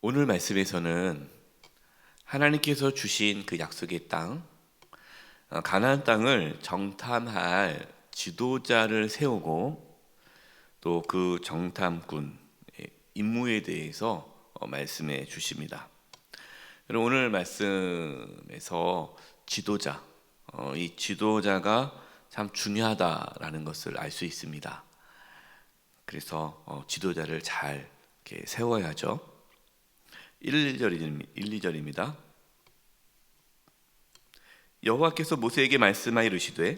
오늘 말씀에서는 하나님께서 주신 그 약속의 땅, 가나안 땅을 정탐할 지도자를 세우고 또 그 정탐꾼 임무에 대해서 말씀해 주십니다. 오늘 말씀에서 지도자, 이 지도자가 참 중요하다라는 것을 알 수 있습니다. 그래서 지도자를 잘 이렇게 세워야죠. 2절입니다. 여호와께서 모세에게 말씀하여 이르시되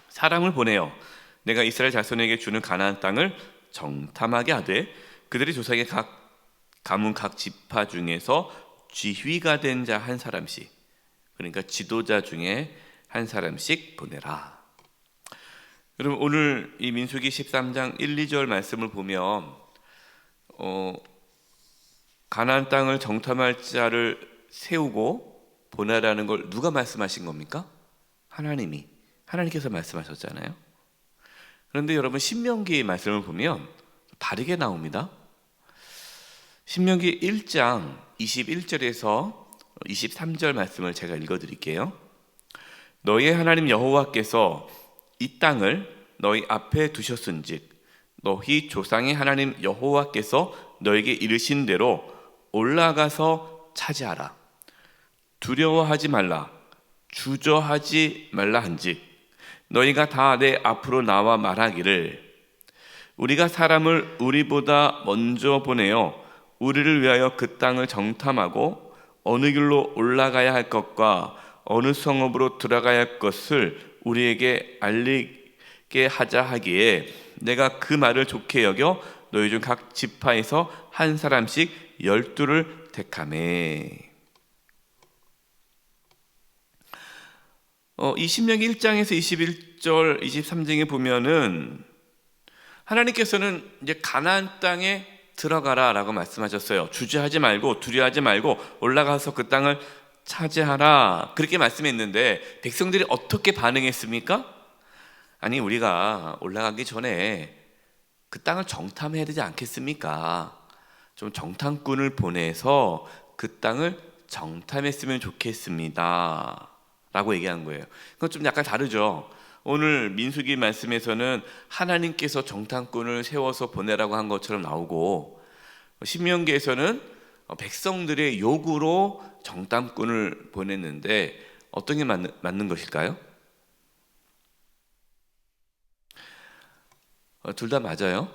사람을 보내어 내가 이스라엘 자손에게 주는 가나안 땅을 정탐하게 하되 그들의 조상의 각 가문 각 지파 중에서 지휘가 된 자 한 사람씩, 그러니까 지도자 중에 한 사람씩 보내라. 여러분, 오늘 이 민수기 13장 1, 2절 말씀을 보면 가나안 땅을 정탐할 자를 세우고 보내라는 걸 누가 말씀하신 겁니까? 하나님께서 말씀하셨잖아요. 그런데 여러분, 신명기의 말씀을 보면 다르게 나옵니다. 신명기 1장 21절에서 23절 말씀을 제가 읽어드릴게요. 너희의 하나님 여호와께서 이 땅을 너희 앞에 두셨은즉 너희 조상의 하나님 여호와께서 너에게 이르신 대로 올라가서 차지하라. 두려워하지 말라, 주저하지 말라 한즉 너희가 다 내 앞으로 나와 말하기를 우리가 사람을 우리보다 먼저 보내어 우리를 위하여 그 땅을 정탐하고 어느 길로 올라가야 할 것과 어느 성읍으로 들어가야 할 것을 우리에게 알리게 하자 하기에 내가 그 말을 좋게 여겨 너희 중 각 지파에서 한 사람씩 12를 택하매. 이 신명기 1장에서 21절 23장에 보면은 하나님께서는 이제 가나안 땅에 들어가라라고 말씀하셨어요. 주저하지 말고 두려워하지 말고 올라가서 그 땅을 차지하라, 그렇게 말씀했는데 백성들이 어떻게 반응했습니까? 아니, 우리가 올라가기 전에 그 땅을 정탐해야 되지 않겠습니까? 좀 정탐꾼을 보내서 그 땅을 정탐했으면 좋겠습니다 라고 얘기한 거예요. 그건 좀 약간 다르죠. 오늘 민수기 말씀에서는 하나님께서 정탐꾼을 세워서 보내라고 한 것처럼 나오고, 신명기에서는 백성들의 요구로 정탐꾼을 보냈는데 어떤 게 맞는 것일까요? 둘 다 맞아요.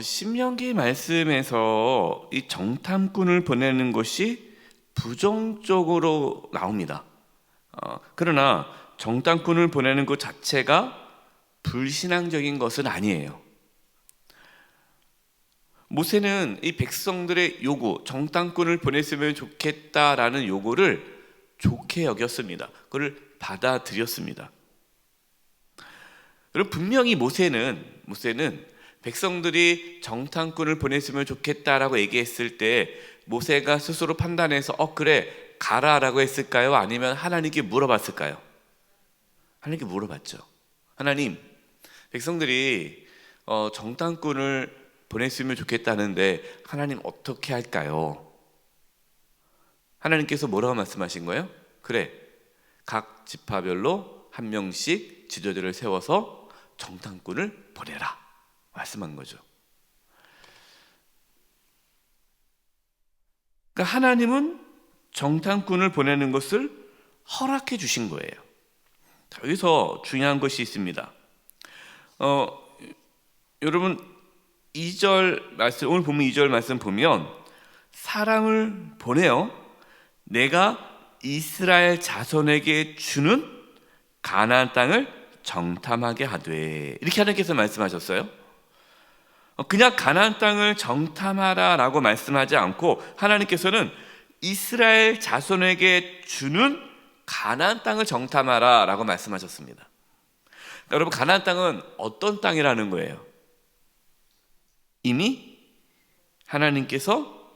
신명기 말씀에서 이 정탐꾼을 보내는 것이 부정적으로 나옵니다. 그러나 정탐꾼을 보내는 것 자체가 불신앙적인 것은 아니에요. 모세는 이 백성들의 요구, 정탐꾼을 보냈으면 좋겠다라는 요구를 좋게 여겼습니다. 그걸 받아들였습니다. 그리고 분명히 모세는 백성들이 정탐꾼을 보냈으면 좋겠다라고 얘기했을 때 모세가 스스로 판단해서 그래 가라라고 했을까요? 아니면 하나님께 물어봤을까요? 하나님께 물어봤죠. 하나님, 백성들이 정탐꾼을 보냈으면 좋겠다는데 하나님 어떻게 할까요? 하나님께서 뭐라고 말씀하신 거예요? 그래, 각 지파별로 한 명씩 지도자를 세워서 정탐꾼을 보내라 말씀한 거죠. 그러니까 하나님은 정탐꾼을 보내는 것을 허락해 주신 거예요. 여기서 중요한 것이 있습니다. 여러분, 2절 말씀, 오늘 보면 2절 말씀 보면 사람을 보내어 내가 이스라엘 자손에게 주는 가나안 땅을 정탐하게 하되, 이렇게 하나님께서 말씀하셨어요. 그냥 가나안 땅을 정탐하라라고 말씀하지 않고 하나님께서는 이스라엘 자손에게 주는 가나안 땅을 정탐하라라고 말씀하셨습니다. 그러니까 여러분, 가나안 땅은 어떤 땅이라는 거예요? 이미 하나님께서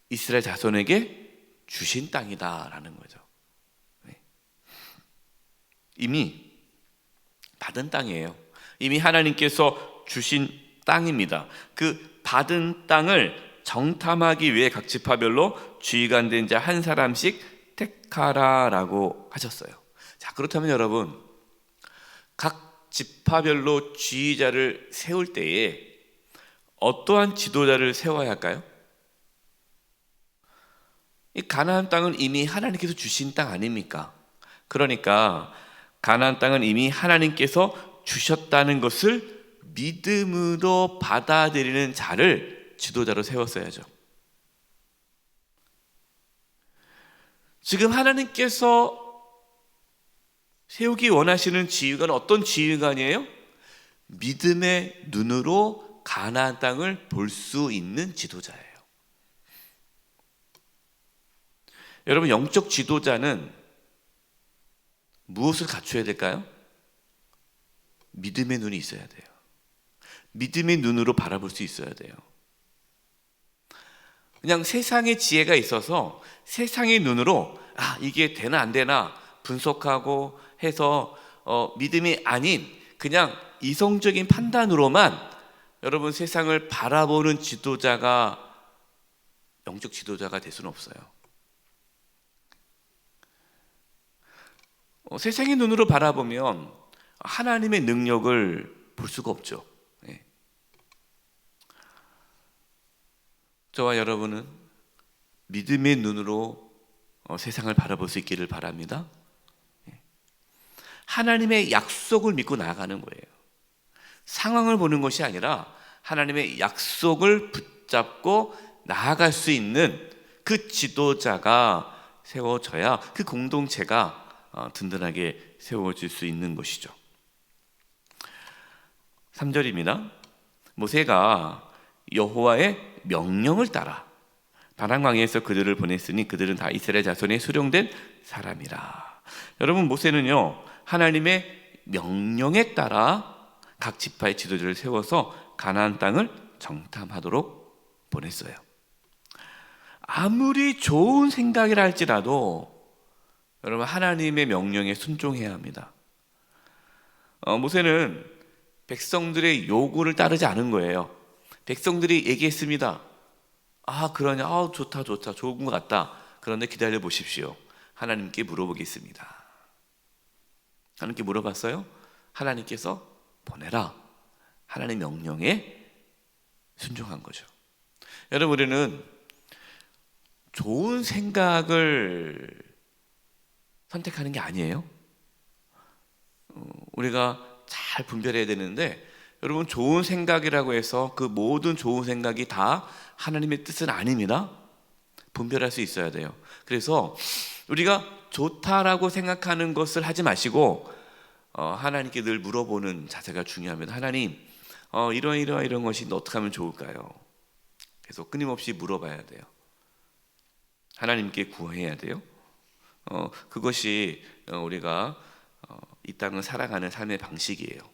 이스라엘 자손에게 주신 땅이다라는 거죠. 이미 받은 땅이에요. 이미 하나님께서 주신 땅입니다. 그 받은 땅을 정탐하기 위해 각 지파별로 주의관 된 자 한 사람씩 택하라라고 하셨어요. 자, 그렇다면 여러분, 각 지파별로 지휘자를 세울 때에 어떠한 지도자를 세워야 할까요? 이 가나안 땅은 이미 하나님께서 주신 땅 아닙니까? 그러니까 가나안 땅은 이미 하나님께서 주셨다는 것을 믿음으로 받아들이는 자를 지도자로 세웠어야죠. 지금 하나님께서 세우기 원하시는 지휘관은 어떤 지휘관이에요? 믿음의 눈으로 가나안 땅을 볼 수 있는 지도자예요. 여러분, 영적 지도자는 무엇을 갖춰야 될까요? 믿음의 눈이 있어야 돼요. 믿음의 눈으로 바라볼 수 있어야 돼요. 그냥 세상의 지혜가 있어서 세상의 눈으로 이게 되나 안 되나 분석하고 해서 믿음이 아닌 그냥 이성적인 판단으로만 여러분 세상을 바라보는 지도자가 영적 지도자가 될 수는 없어요. 세상의 눈으로 바라보면 하나님의 능력을 볼 수가 없죠. 저와 여러분은 믿음의 눈으로 세상을 바라볼 수 있기를 바랍니다. 하나님의 약속을 믿고 나아가는 거예요. 상황을 보는 것이 아니라 하나님의 약속을 붙잡고 나아갈 수 있는 그 지도자가 세워져야 그 공동체가 든든하게 세워질 수 있는 것이죠. 3절입니다. 모세가 여호와의 명령을 따라 바람 광야에서 그들을 보냈으니 그들은 다 이스라엘 자손의 수령된 사람이라. 여러분, 모세는요 하나님의 명령에 따라 각 지파의 지도자를 세워서 가나안 땅을 정탐하도록 보냈어요. 아무리 좋은 생각이라 할지라도 여러분, 하나님의 명령에 순종해야 합니다. 모세는 백성들의 요구를 따르지 않은 거예요. 백성들이 얘기했습니다. 그러냐? 좋다, 좋은 것 같다. 그런데 기다려 보십시오. 하나님께 물어보겠습니다. 하나님께 물어봤어요. 하나님께서 보내라. 하나님의 명령에 순종한 거죠. 여러분, 우리는 좋은 생각을 선택하는 게 아니에요. 우리가 잘 분별해야 되는데, 여러분, 좋은 생각이라고 해서 그 모든 좋은 생각이 다 하나님의 뜻은 아닙니다. 분별할 수 있어야 돼요. 그래서 우리가 좋다라고 생각하는 것을 하지 마시고 하나님께 늘 물어보는 자세가 중요합니다. 하나님, 이런 것이 어떻게 하면 좋을까요? 계속 끊임없이 물어봐야 돼요. 하나님께 구해야 돼요. 그것이 우리가 이 땅을 살아가는 삶의 방식이에요.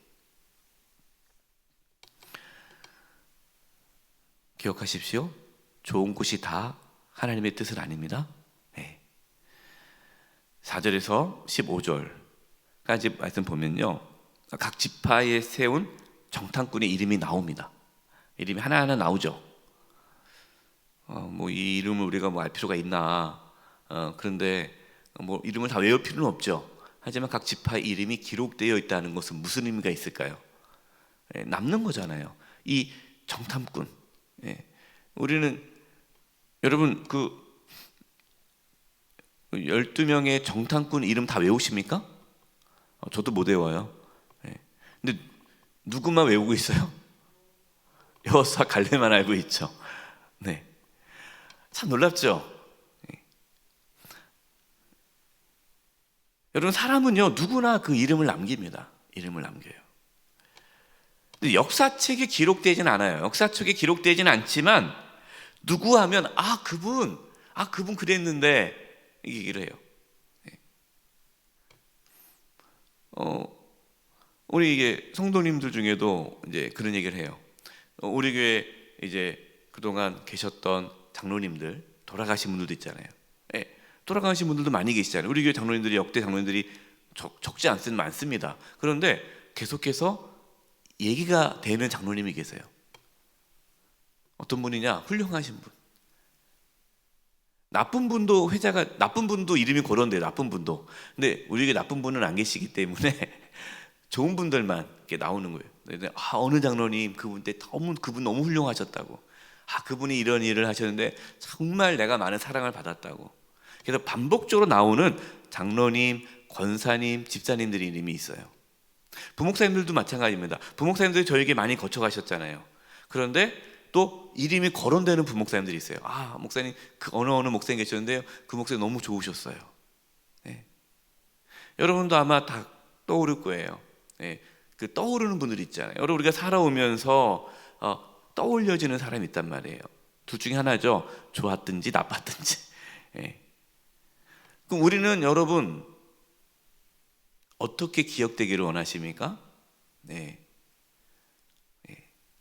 기억하십시오. 좋은 곳이 다 하나님의 뜻은 아닙니다. 4절에서 15절까지 말씀 보면요, 각 지파에 세운 정탐꾼의 이름이 나옵니다. 이름이 하나하나 나오죠. 이 이름을 우리가 알 필요가 있나? 그런데 이름을 다 외울 필요는 없죠. 하지만 각 지파의 이름이 기록되어 있다는 것은 무슨 의미가 있을까요? 남는 거잖아요. 이 정탐꾼. 우리는 여러분 12명의 정탐꾼 이름 다 외우십니까? 저도 못 외워요. 근데 누구만 외우고 있어요? 여호수아 갈렙만 알고 있죠. 네, 참 놀랍죠. 여러분, 사람은요 누구나 그 이름을 남깁니다. 이름을 남겨요. 근데 역사책에 기록되지는 않아요. 역사책에 기록되지는 않지만 누구 하면 그분 그랬는데 이 얘기를 해요. 우리 이게 성도님들 중에도 이제 그런 얘기를 해요. 우리 교회 이제 그동안 계셨던 장로님들, 돌아가신 분들도 있잖아요. 돌아가신 분들도 많이 계시잖아요. 우리 교회 장로님들이, 역대 장로님들이 적지 많습니다. 그런데 계속해서 얘기가 되는 장로님이 계세요. 어떤 분이냐? 훌륭하신 분. 나쁜 분도 이름이 그런데 나쁜 분도. 근데 우리에게 나쁜 분은 안 계시기 때문에 좋은 분들만 이렇게 나오는 거예요. 근데 어느 장로님 그분 너무 훌륭하셨다고. 그분이 이런 일을 하셨는데 정말 내가 많은 사랑을 받았다고. 그래서 반복적으로 나오는 장로님, 권사님, 집사님들이 이름이 있어요. 부목사님들도 마찬가지입니다. 부목사님들이 저에게 많이 거쳐가셨잖아요. 그런데 또 이름이 거론되는 부목사님들이 있어요. 목사님 그 어느 목사님 계셨는데요, 그 목사님 너무 좋으셨어요. 네. 여러분도 아마 다 떠오를 거예요. 네. 그 떠오르는 분들이 있잖아요. 여러분, 우리가 살아오면서 떠올려지는 사람이 있단 말이에요. 둘 중에 하나죠. 좋았든지 나빴든지. 네. 그럼 우리는 여러분 어떻게 기억되기를 원하십니까? 네.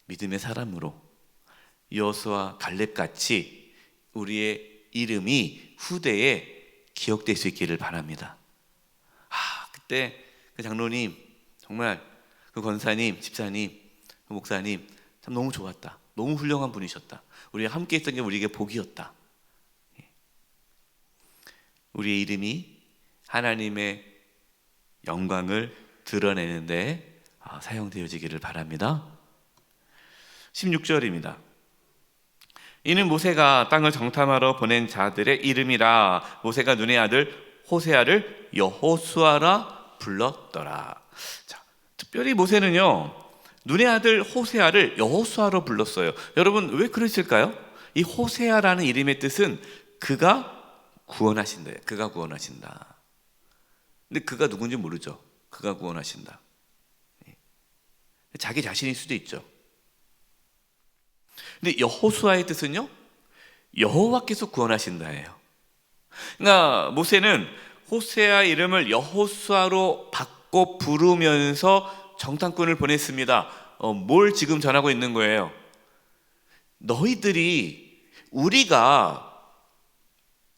믿음의 사람으로 여호수아 갈렙같이 우리의 이름이 후대에 기억될 수 있기를 바랍니다. 그때 그 장로님, 정말 그 권사님, 집사님, 그 목사님 참 너무 좋았다. 너무 훌륭한 분이셨다. 우리가 함께 했던 게 우리에게 복이었다. 우리의 이름이 하나님의 영광을 드러내는데 사용되어지기를 바랍니다. 16절입니다. 이는 모세가 땅을 정탐하러 보낸 자들의 이름이라. 모세가 눈의 아들 호세아를 여호수아라 불렀더라. 자, 특별히 모세는요, 눈의 아들 호세아를 여호수아로 불렀어요. 여러분, 왜 그랬을까요? 이 호세아라는 이름의 뜻은 그가 구원하신다. 그가 구원하신다. 근데 그가 누군지 모르죠. 그가 구원하신다. 자기 자신일 수도 있죠. 근데 여호수아의 뜻은요, 여호와께서 구원하신다예요. 그러니까 모세는 호세아 이름을 여호수아로 바꿔 부르면서 정탐꾼을 보냈습니다. 뭘 지금 전하고 있는 거예요? 너희들이 우리가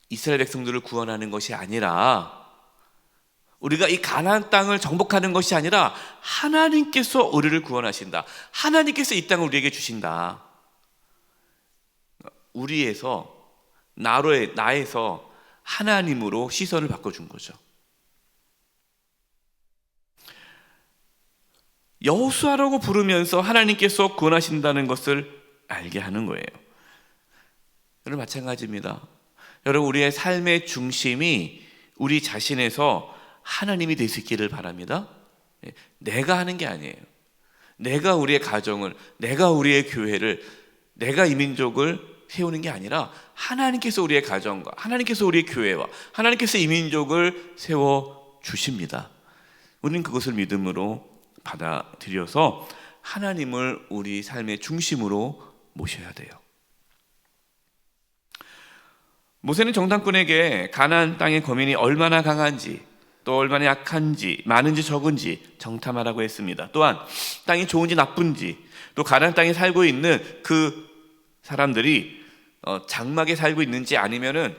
이스라엘 백성들을 구원하는 것이 아니라, 우리가 이 가나안 땅을 정복하는 것이 아니라 하나님께서 우리를 구원하신다. 하나님께서 이 땅을 우리에게 주신다. 나에서 하나님으로 시선을 바꿔준 거죠. 여호수아라고 부르면서 하나님께서 구원하신다는 것을 알게 하는 거예요. 여러분, 마찬가지입니다. 여러분, 우리의 삶의 중심이 우리 자신에서 하나님이 될 수 있기를 바랍니다. 내가 하는 게 아니에요. 내가 우리의 가정을, 내가 우리의 교회를, 내가 이 민족을 세우는 게 아니라 하나님께서 우리의 가정과 하나님께서 우리의 교회와 하나님께서 이 민족을 세워 주십니다. 우리는 그것을 믿음으로 받아들여서 하나님을 우리 삶의 중심으로 모셔야 돼요. 모세는 정탐꾼에게 가나안 땅의 거민이 얼마나 강한지, 또 얼마나 약한지, 많은지 적은지 정탐하라고 했습니다. 또한 땅이 좋은지 나쁜지, 또 가나안 땅에 살고 있는 그 사람들이 장막에 살고 있는지 아니면은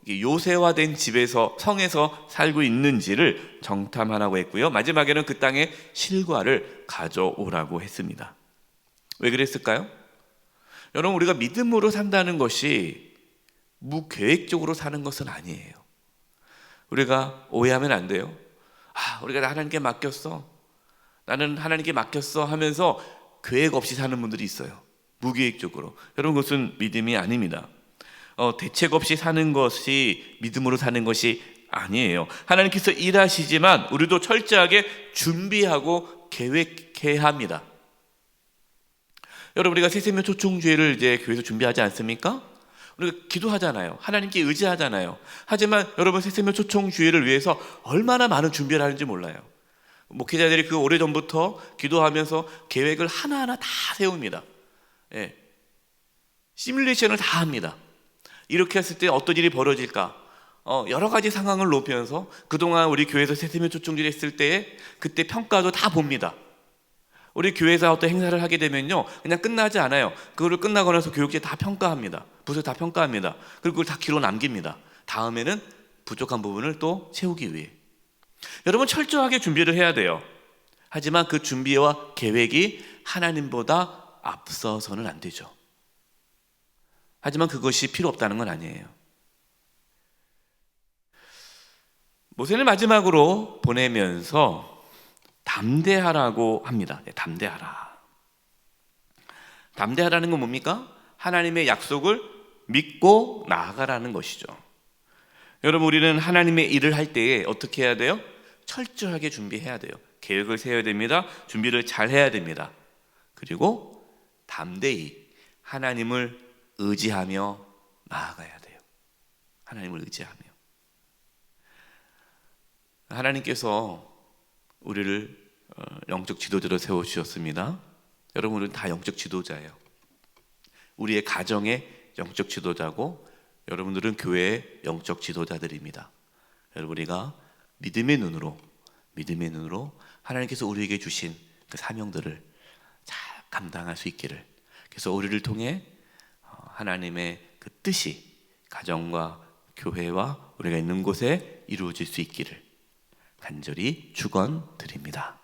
요새화된 집에서, 성에서 살고 있는지를 정탐하라고 했고요. 마지막에는 그 땅의 실과를 가져오라고 했습니다. 왜 그랬을까요? 여러분, 우리가 믿음으로 산다는 것이 무계획적으로 사는 것은 아니에요. 우리가 오해하면 안 돼요. 우리가 하나님께 맡겼어, 나는 하나님께 맡겼어 하면서 계획 없이 사는 분들이 있어요. 무계획적으로. 여러분, 그것은 믿음이 아닙니다. 대책 없이 사는 것이 믿음으로 사는 것이 아니에요. 하나님께서 일하시지만 우리도 철저하게 준비하고 계획해야 합니다. 여러분, 우리가 새세명 초청주일을 이제 교회에서 준비하지 않습니까? 우리가 기도하잖아요. 하나님께 의지하잖아요. 하지만 여러분, 새세명 초청주일을 위해서 얼마나 많은 준비를 하는지 몰라요. 목회자들이 그 오래전부터 기도하면서 계획을 하나하나 다 세웁니다. 시뮬레이션을 다 합니다. 이렇게 했을 때 어떤 일이 벌어질까, 여러 가지 상황을 높이면서 그동안 우리 교회에서 새세명 초청주일 했을 때에 그때 평가도 다 봅니다. 우리 교회에서 어떤 행사를 하게 되면요, 그냥 끝나지 않아요. 그거를 끝나고 나서 교육제 다 평가합니다. 부서 다 평가합니다. 그리고 그걸 다 기록 남깁니다. 다음에는 부족한 부분을 또 채우기 위해. 여러분, 철저하게 준비를 해야 돼요. 하지만 그 준비와 계획이 하나님보다 앞서서는 안 되죠. 하지만 그것이 필요 없다는 건 아니에요. 모세를 마지막으로 보내면서 담대하라고 합니다. 담대하라. 담대하라는 건 뭡니까? 하나님의 약속을 믿고 나아가라는 것이죠. 여러분, 우리는 하나님의 일을 할 때에 어떻게 해야 돼요? 철저하게 준비해야 돼요. 계획을 세워야 됩니다. 준비를 잘 해야 됩니다. 그리고 담대히 하나님을 의지하며 나아가야 돼요. 하나님을 의지하며. 하나님께서 우리를 영적 지도자로 세워주셨습니다. 여러분은 다 영적 지도자예요. 우리의 가정의 영적 지도자고, 여러분들은 교회의 영적 지도자들입니다. 여러분, 우리가 믿음의 눈으로 하나님께서 우리에게 주신 그 사명들을 잘 감당할 수 있기를, 그래서 우리를 통해 하나님의 그 뜻이 가정과 교회와 우리가 있는 곳에 이루어질 수 있기를 간절히 축원드립니다.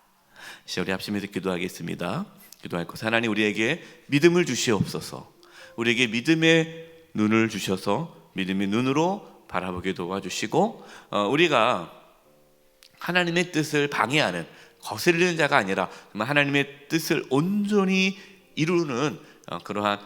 이제 우리 합심해서 기도하겠습니다. 기도할 것, 하나님 우리에게 믿음을 주시옵소서. 우리에게 믿음의 눈을 주셔서 믿음의 눈으로 바라보게 도와주시고, 우리가 하나님의 뜻을 방해하는, 거스르는 자가 아니라 하나님의 뜻을 온전히 이루는 그러한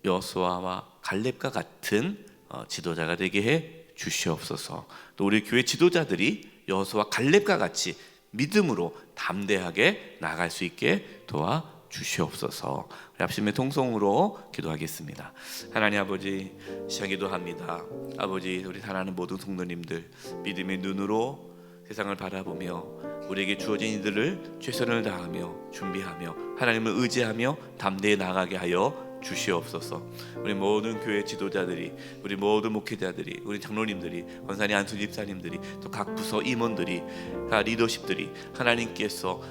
여호수아와 갈렙과 같은 지도자가 되게 해 주시옵소서. 또 우리 교회 지도자들이 여호수아와 갈렙과 같이 믿음으로 담대하게 나아갈 수 있게 도와주시옵소서. 우리 합심의 통성으로 기도하겠습니다. 하나님 아버지, 시간 기도합니다. 아버지, 우리 사랑하는 모든 성도님들 믿음의 눈으로 세상을 바라보며 우리에게 주어진 이들을 최선을 다하며 준비하며 하나님을 의지하며 담대히 나가게 하여 주시옵소서. 우리 모든 교회 지도자들이, 우리 모든 목회자들이, 우리 장로님들이, 권사님, 안수 집사님들이, 또 각 부서 임원들이, 각 리더십들이 하나님께서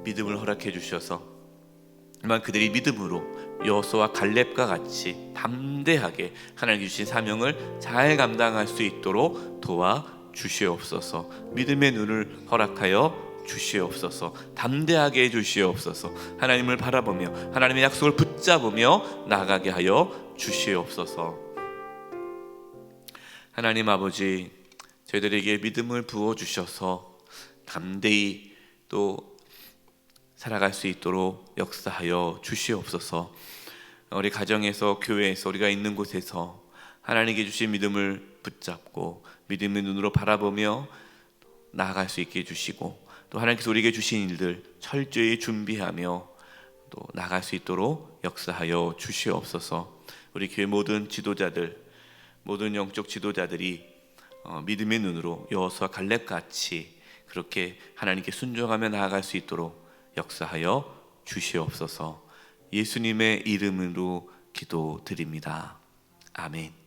믿음을 허락해 주셔서 정말 그들이 믿음으로 여호수아와 갈렙과 같이 담대하게 하나님 주신 사명을 잘 감당할 수 있도록 도와주시옵소서. 믿음의 눈을 허락하여 주시옵소서. 담대하게 해주시옵소서. 하나님을 바라보며 하나님의 약속을 붙잡으며 나가게 하여 주시옵소서. 하나님 아버지, 저희들에게 믿음을 부어주셔서 담대히 또 살아갈 수 있도록 역사하여 주시옵소서. 우리 가정에서, 교회에서, 우리가 있는 곳에서 하나님께 주신 믿음을 붙잡고 믿음의 눈으로 바라보며 나아갈 수 있게 해주시고, 또 하나님께서 우리에게 주신 일들 철저히 준비하며 또 나갈 수 있도록 역사하여 주시옵소서. 우리 교회 모든 지도자들, 모든 영적 지도자들이 믿음의 눈으로 여호수아 갈렙같이 그렇게 하나님께 순종하며 나아갈 수 있도록 역사하여 주시옵소서. 예수님의 이름으로 기도드립니다. 아멘.